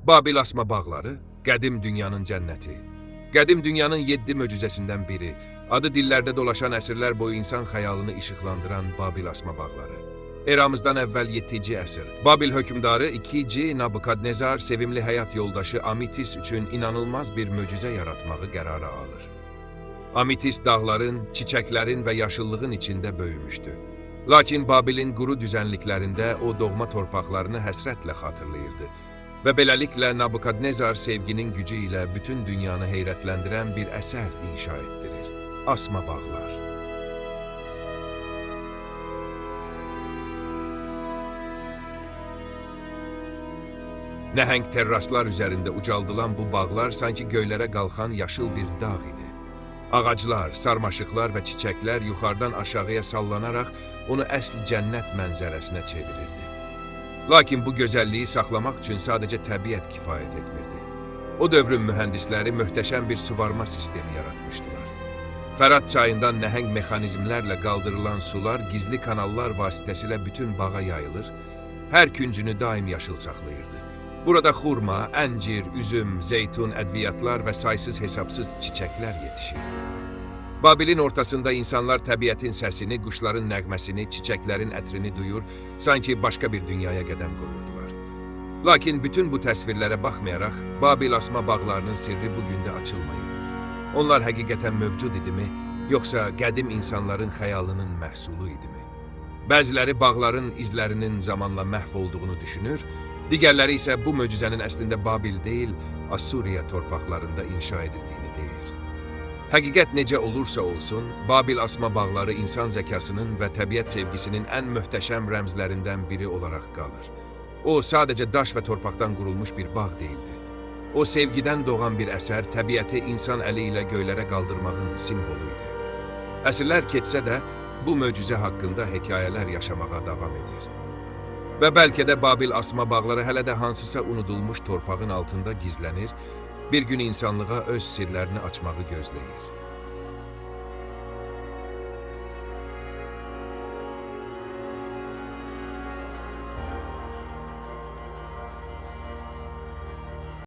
Babil asma bağları, qədim dünyanın cənnəti. Qədim dünyanın 7 möcüzəsindən biri, adı dillərdə dolaşan əsrlər boyu insan xəyalını işıqlandıran Babil asma bağları. Eramızdan əvvəl 7-ci əsr, Babil hökmdarı 2. Nabukadnezar sevimli həyat yoldaşı Amitis üçün inanılmaz bir möcüzə yaratmağı qərara alır. Amitis dağların, çiçəklərin və yaşıllığın içində böyümüşdü. Lakin Babilin quru düzənliklərində o doğma torpaqlarını həsrətlə xatırlayırdı. Və beləliklə Nabukadnezar sevginin gücü ilə bütün dünyanı heyrətləndirən bir əsər inşa etdirir. Asma bağlar. Nəhəng terraslar üzərində ucaldılan bu bağlar sanki göylərə qalxan yaşıl bir dağ idi. Ağaclar, sarmaşıqlar və çiçəklər yuxarıdan aşağıya sallanaraq onu əsl cənnət mənzərəsinə çevirirdi. Lakin bu gözəlliyi saxlamaq üçün sadəcə təbiət kifayət etmirdi. O dövrün mühəndisləri möhtəşəm bir suvarma sistemi yaratmışdılar. Fərat çayından nəhəng mexanizmlərlə qaldırılan sular gizli kanallar vasitəsilə bütün bağa yayılır, hər küncünü daim yaşıl saxlayırdı. Burada xurma, əncir, üzüm, zeytun, ədviyyatlar və saysız hesabsız çiçəklər yetişirdi. Babilin ortasında insanlar təbiətin səsini, quşların nəğməsini, çiçəklərin ətrini duyur, sanki başqa bir dünyaya qədəm qoyurdular. Lakin bütün bu təsvirlərə baxmayaraq, Babil asma bağlarının sirri bugün də açılmayıb. Onlar həqiqətən mövcud idimi, yoxsa qədim insanların xəyalının məhsulu idimi? Bəziləri bağların izlərinin zamanla məhv olduğunu düşünür, digərləri isə bu möcüzənin əslində Babil deyil, Assuriya torpaqlarında inşa edildiyini deyir. Həqiqət necə olursa olsun, Babil asma bağları insan zəkasının və təbiət sevgisinin ən möhtəşəm rəmzlərindən biri olaraq qalır. O, sadəcə daş və torpaqdan qurulmuş bir bağ deyildi. O, sevgidən doğan bir əsər, təbiəti insan əli ilə göylərə qaldırmağın simvolu idi. Əsrlər keçsə də, bu möcüzə haqqında hekayələr yaşamağa davam edir. Və bəlkə də Babil asma bağları hələ də hansısa unudulmuş torpağın altında gizlənir, bir gün insanlığa öz sirlərini açmağı gözləyir.